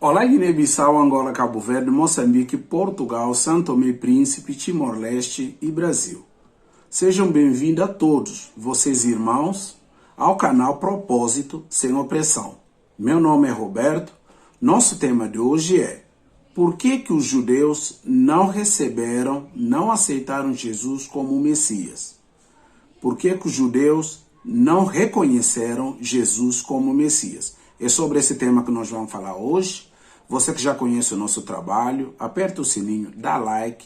Olá, Guiné-Bissau, Angola, Cabo Verde, Moçambique, Portugal, São Tomé e Príncipe, Timor-Leste e Brasil. Sejam bem-vindos a todos, vocês irmãos, ao canal Propósito Sem Opressão. Meu nome é Roberto. Nosso tema de hoje é: por que os judeus não aceitaram Jesus como o Messias? Por que os judeus não reconheceram Jesus como o Messias? É sobre esse tema que nós vamos falar hoje. Você que já conhece o nosso trabalho, aperta o sininho, dá like.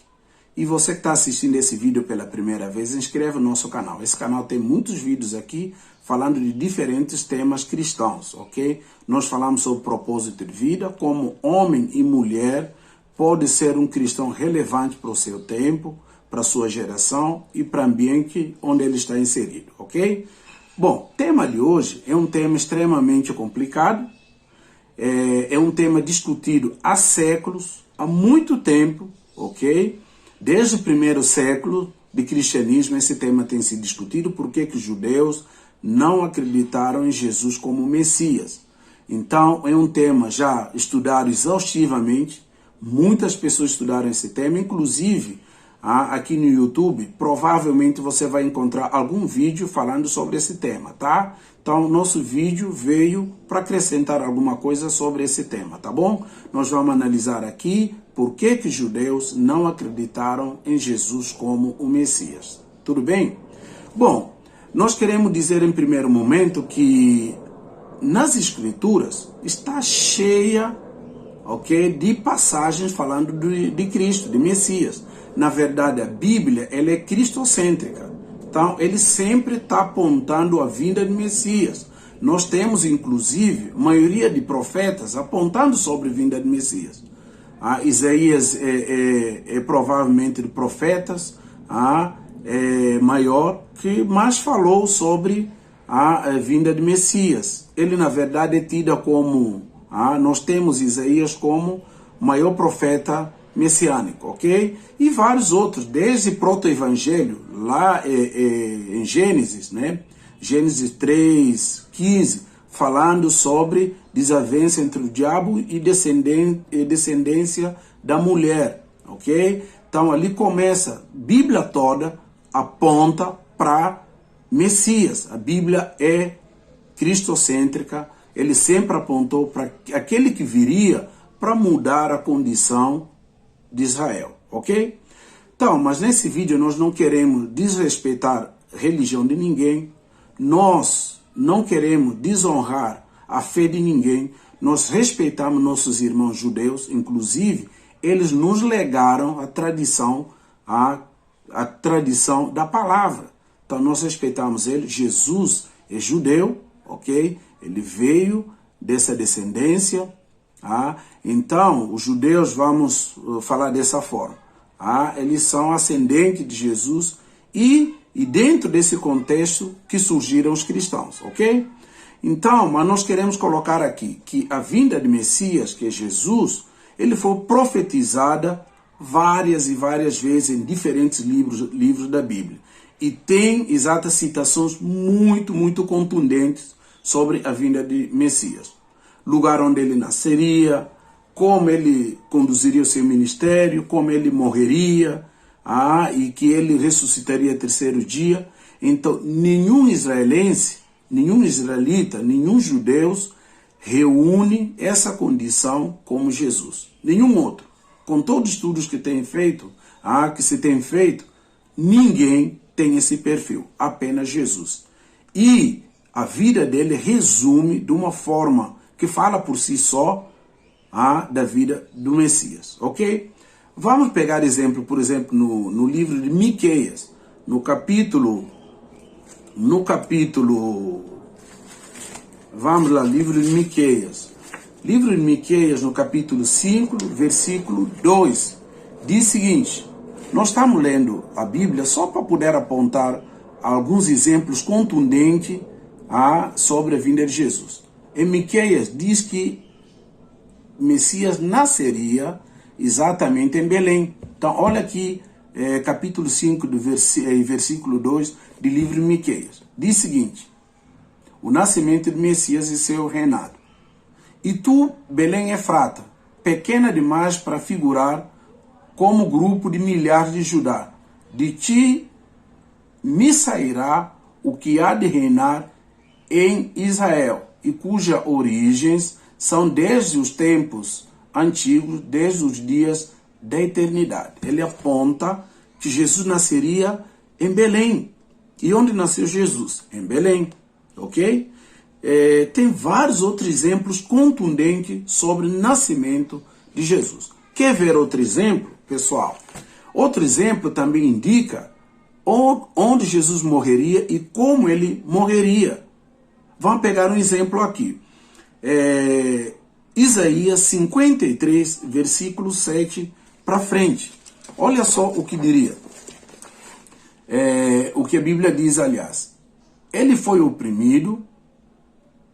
E você que está assistindo esse vídeo pela primeira vez, inscreve no nosso canal. Esse canal tem muitos vídeos aqui falando de diferentes temas cristãos, ok? Nós falamos sobre propósito de vida, como homem e mulher pode ser um cristão relevante para o seu tempo, para a sua geração e para o ambiente onde ele está inserido, ok? Bom, o tema de hoje é um tema extremamente complicado. É um tema discutido há séculos, há muito tempo, ok? Desde o primeiro século de cristianismo, esse tema tem sido discutido. Por que os judeus não acreditaram em Jesus como Messias? Então, é um tema já estudado exaustivamente. Muitas pessoas estudaram esse tema, inclusive aqui no YouTube, provavelmente você vai encontrar algum vídeo falando sobre esse tema, tá? Então, nosso vídeo veio para acrescentar alguma coisa sobre esse tema, tá bom? Nós vamos analisar aqui por que os judeus não acreditaram em Jesus como o Messias. Tudo bem? Bom, nós queremos dizer em primeiro momento que nas Escrituras está cheia, ok, de passagens falando de Cristo, de Messias. Na verdade, a Bíblia ela é cristocêntrica. Então, ele sempre está apontando a vinda de Messias. Nós temos, inclusive, a maioria de profetas apontando sobre a vinda de Messias. Isaías é provavelmente de profetas maior que mais falou sobre a vinda de Messias. Ele, na verdade, é tido como... nós temos Isaías como maior profeta messiânico, ok? E vários outros, desde proto-evangelho, lá em Gênesis, né? Gênesis 3:15, falando sobre desavença entre o diabo e descendência da mulher, ok? Então ali começa, a Bíblia toda aponta para Messias. A Bíblia é cristocêntrica, ele sempre apontou para aquele que viria para mudar a condição de Israel, ok? Então, mas nesse vídeo nós não queremos desrespeitar a religião de ninguém, nós não queremos desonrar a fé de ninguém, nós respeitamos nossos irmãos judeus, inclusive eles nos legaram a tradição da palavra. Então nós respeitamos eles. Jesus é judeu, ok? Ele veio dessa descendência. Então, os judeus, vamos falar dessa forma, eles são ascendentes de Jesus e dentro desse contexto que surgiram os cristãos, ok? Então, mas nós queremos colocar aqui que a vinda de Messias, que é Jesus, ele foi profetizada várias e várias vezes em diferentes livros da Bíblia. E tem exatas citações muito contundentes sobre a vinda de Messias. Lugar onde ele nasceria, como ele conduziria o seu ministério, como ele morreria, e que ele ressuscitaria ao terceiro dia. Então, nenhum israelense, nenhum israelita, nenhum judeu reúne essa condição como Jesus. Nenhum outro. Com todos os estudos que se tem feito, ninguém tem esse perfil, apenas Jesus. E a vida dele resume de uma forma que fala por si só da vida do Messias, ok? Vamos pegar exemplo, por exemplo, no livro de Miqueias, no capítulo, vamos lá, livro de Miqueias. Livro de Miqueias, no capítulo 5, versículo 2, diz o seguinte: nós estamos lendo a Bíblia só para poder apontar alguns exemplos contundentes sobre a vinda de Jesus. Em Miqueias diz que Messias nasceria exatamente em Belém. Então, olha aqui, capítulo 5, versículo 2 do livro de Miqueias. Diz o seguinte: o nascimento de Messias e seu reinado. E tu, Belém Efrata, pequena demais para figurar como grupo de milhares de Judá. De ti me sairá o que há de reinar em Israel, e cujas origens são desde os tempos antigos, desde os dias da eternidade. Ele aponta que Jesus nasceria em Belém. E onde nasceu Jesus? Em Belém, ok? Tem vários outros exemplos contundentes sobre o nascimento de Jesus. Quer ver outro exemplo, pessoal? Outro exemplo também indica onde Jesus morreria e como ele morreria. Vamos pegar um exemplo aqui. Isaías 53, versículo 7 para frente. Olha só o que diria. O que a Bíblia diz, aliás. Ele foi oprimido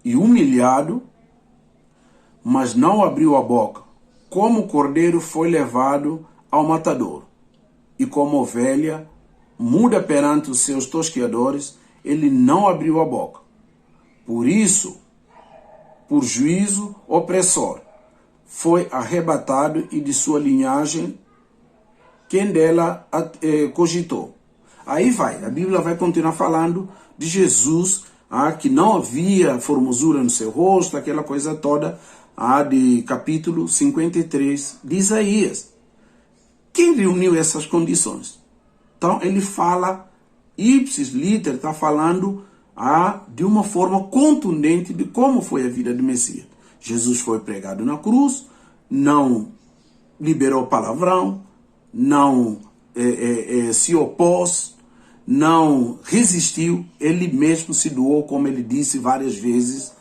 e humilhado, mas não abriu a boca. Como o cordeiro foi levado ao matadouro, e como ovelha muda perante os seus tosqueadores, ele não abriu a boca. Por isso, por juízo opressor, foi arrebatado, e de sua linhagem quem dela cogitou. Aí vai, a Bíblia vai continuar falando de Jesus, que não havia formosura no seu rosto, aquela coisa toda, de capítulo 53 de Isaías. Quem reuniu essas condições? Então ele fala, ipsis liter, está falando de uma forma contundente de como foi a vida do Messias. Jesus foi pregado na cruz, não liberou palavrão, não se opôs, não resistiu, ele mesmo se doou, como ele disse várias vezes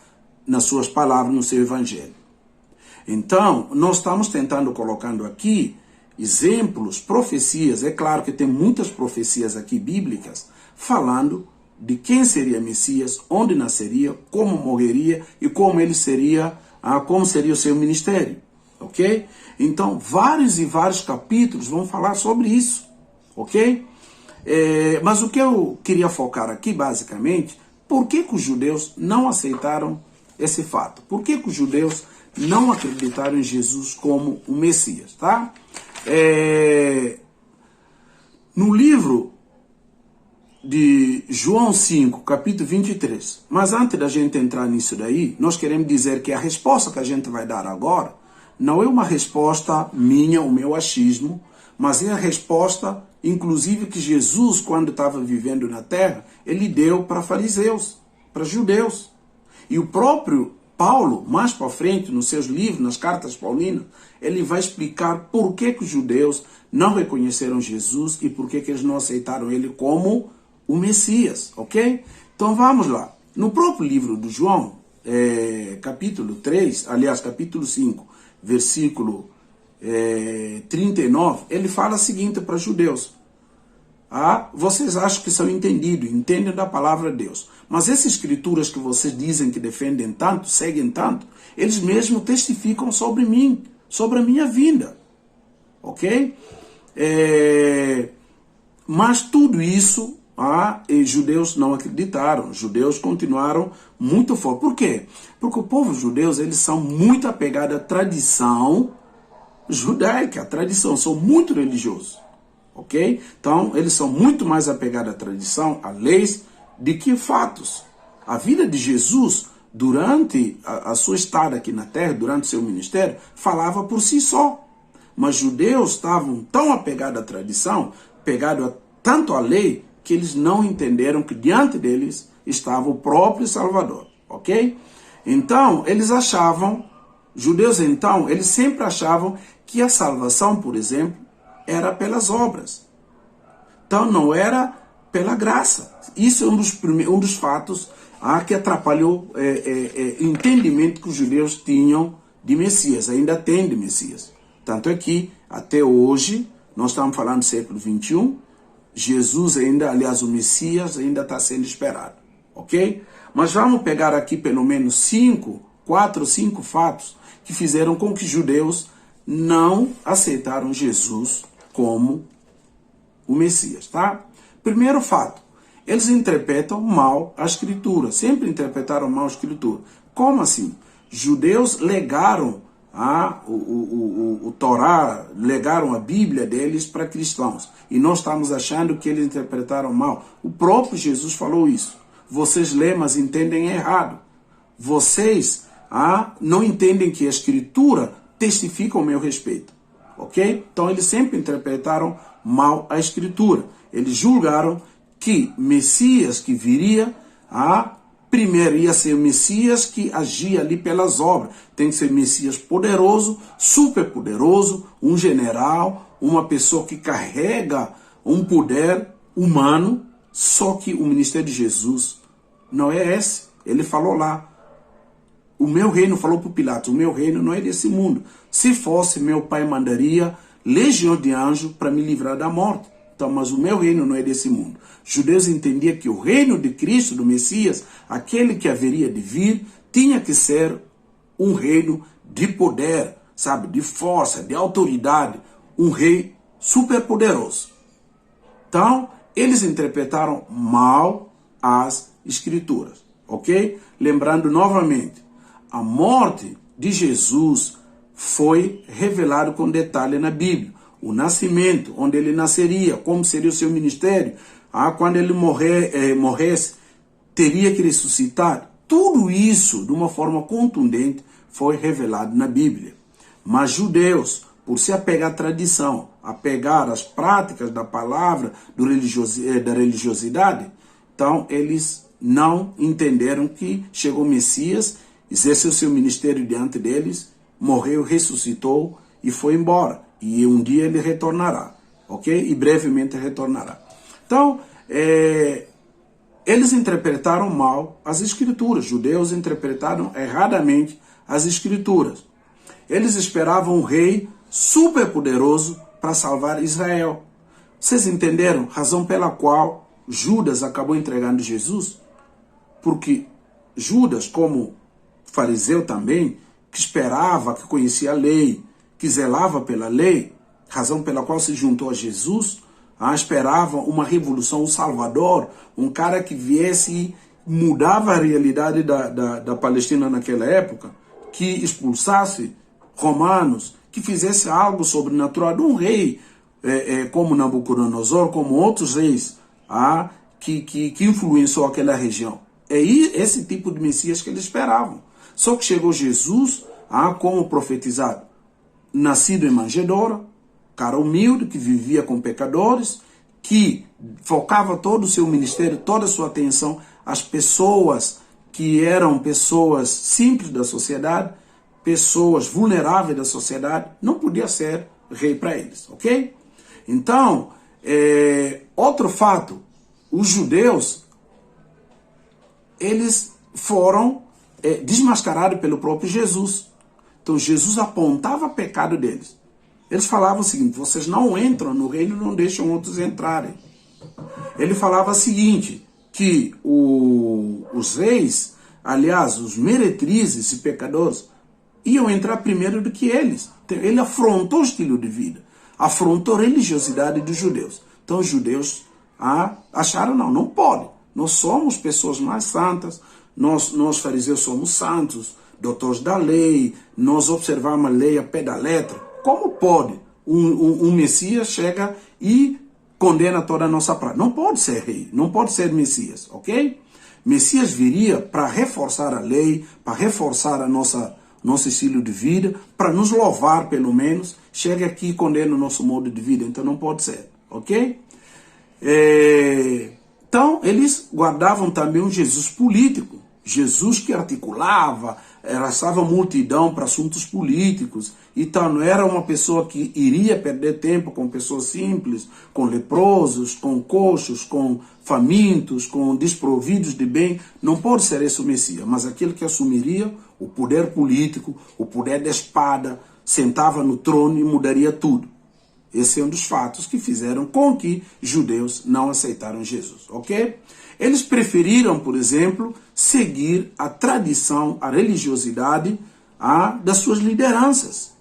nas suas palavras no seu evangelho. Então, nós estamos tentando colocando aqui exemplos, profecias. É claro que tem muitas profecias aqui bíblicas falando de quem seria Messias, onde nasceria, como morreria e como ele seria, como seria o seu ministério, ok? Então, vários e vários capítulos vão falar sobre isso, ok? Mas o que eu queria focar aqui, basicamente, por que os judeus não aceitaram esse fato? Por que os judeus não acreditaram em Jesus como o Messias, tá? No livro de João 5, capítulo 23. Mas antes da gente entrar nisso daí, nós queremos dizer que a resposta que a gente vai dar agora não é uma resposta minha, o meu achismo, mas é a resposta, inclusive, que Jesus, quando estava vivendo na terra, ele deu para fariseus, para judeus. E o próprio Paulo, mais para frente, nos seus livros, nas cartas paulinas, ele vai explicar por que os judeus não reconheceram Jesus e por que eles não aceitaram ele como o Messias, ok? Então vamos lá. No próprio livro do João, capítulo 3, aliás, capítulo 5, versículo 39, ele fala o seguinte para os judeus. Vocês acham que são entendidos, entendem da palavra de Deus. Mas essas escrituras que vocês dizem que defendem tanto, seguem tanto, eles mesmos testificam sobre mim, sobre a minha vinda. Ok? Mas tudo isso, os judeus não acreditaram. Os judeus continuaram muito fortes. Por quê? Porque o povo judeu, eles são muito apegados à tradição judaica, a tradição, são muito religiosos. Ok? Então, eles são muito mais apegados à tradição, a leis, do que fatos. A vida de Jesus, durante a sua estada aqui na terra, durante seu ministério, falava por si só. Mas judeus estavam tão apegados à tradição, apegados tanto à lei, que eles não entenderam que diante deles estava o próprio Salvador. Ok? Então, eles achavam, judeus então, eles sempre achavam que a salvação, por exemplo, era pelas obras. Então não era pela graça. Isso é um dos fatos que atrapalhou o entendimento que os judeus tinham de Messias, ainda tem de Messias. Tanto é que, até hoje, nós estamos falando do século 21, Jesus ainda, aliás, o Messias ainda está sendo esperado. Ok? Mas vamos pegar aqui pelo menos 4 ou 5 fatos que fizeram com que os judeus não aceitaram Jesus como o Messias, tá? Primeiro fato, eles interpretam mal a Escritura, sempre interpretaram mal a Escritura. Como assim? judeus legaram o Torá, legaram a Bíblia deles para cristãos. E nós estamos achando que eles interpretaram mal. O próprio Jesus falou isso. Vocês lêem, mas entendem errado. Vocês não entendem que a Escritura testifica o meu respeito. Ok? Então eles sempre interpretaram mal a Escritura. Eles julgaram que Messias que viria, primeiro ia ser o Messias que agia ali pelas obras. Tem que ser Messias poderoso, super poderoso, um general, uma pessoa que carrega um poder humano. Só que o ministério de Jesus não é esse. Ele falou lá, o meu reino, falou para Pilatos, o meu reino não é desse mundo. Se fosse, meu pai mandaria legião de anjos para me livrar da morte. Então, mas o meu reino não é desse mundo. Os judeus entendiam que o reino de Cristo, do Messias, aquele que haveria de vir, tinha que ser um reino de poder, sabe, de força, de autoridade, um rei super poderoso. Então, eles interpretaram mal as Escrituras, ok? Lembrando novamente, a morte de Jesus foi revelado com detalhe na Bíblia. O nascimento, onde ele nasceria, como seria o seu ministério, quando ele morresse, teria que ressuscitar. Tudo isso, de uma forma contundente, foi revelado na Bíblia. Mas judeus, por se apegar à tradição, apegar às práticas da palavra, da religiosidade, então eles não entenderam que chegou o Messias, exerceu seu ministério diante deles, morreu, ressuscitou e foi embora. E um dia ele retornará, ok? E brevemente retornará. Então, eles interpretaram mal as Escrituras. Judeus interpretaram erradamente as Escrituras. Eles esperavam um rei super poderoso para salvar Israel. Vocês entenderam a razão pela qual Judas acabou entregando Jesus? Porque Judas, como fariseu também, que esperava, que conhecia a lei, que zelava pela lei, razão pela qual se juntou a Jesus, esperava uma revolução, um salvador, um cara que viesse e mudava a realidade da Palestina naquela época, que expulsasse romanos, que fizesse algo sobrenatural de um rei como Nabucodonosor, como outros reis que influenciou aquela região. É esse tipo de Messias que eles esperavam. Só que chegou Jesus, como profetizado, nascido em manjedoura, cara humilde, que vivia com pecadores, que focava todo o seu ministério, toda a sua atenção às pessoas que eram pessoas simples da sociedade, pessoas vulneráveis da sociedade, não podia ser rei para eles, ok? Então, outro fato, os judeus, eles foram desmascarados pelo próprio Jesus. Então Jesus apontava o pecado deles. Eles falavam o seguinte, vocês não entram no reino, não deixam outros entrarem. Ele falava o seguinte, que os reis, aliás, os meretrizes e pecadores, iam entrar primeiro do que eles. Ele afrontou o estilo de vida, afrontou a religiosidade dos judeus. Então os judeus acharam, não pode. Nós somos pessoas mais santas, nós fariseus somos santos, doutores da lei, nós observamos a lei a pé da letra. Como pode um Messias chega e condena toda a nossa prática? Não pode ser rei, não pode ser Messias, ok? Messias viria para reforçar a lei, para reforçar nosso estilo de vida, para nos louvar pelo menos. Chega aqui e condena o nosso modo de vida, então não pode ser, ok? Então eles guardavam também um Jesus político, Jesus que articulava, arrastava multidão para assuntos políticos. Então não era uma pessoa que iria perder tempo com pessoas simples, com leprosos, com coxos, com famintos, com desprovidos de bem. Não pode ser esse o Messias, mas aquele que assumiria o poder político, o poder da espada, sentava no trono e mudaria tudo. Esse é um dos fatos que fizeram com que judeus não aceitaram Jesus, ok? Eles preferiram, por exemplo, seguir a tradição, a religiosidade das suas lideranças.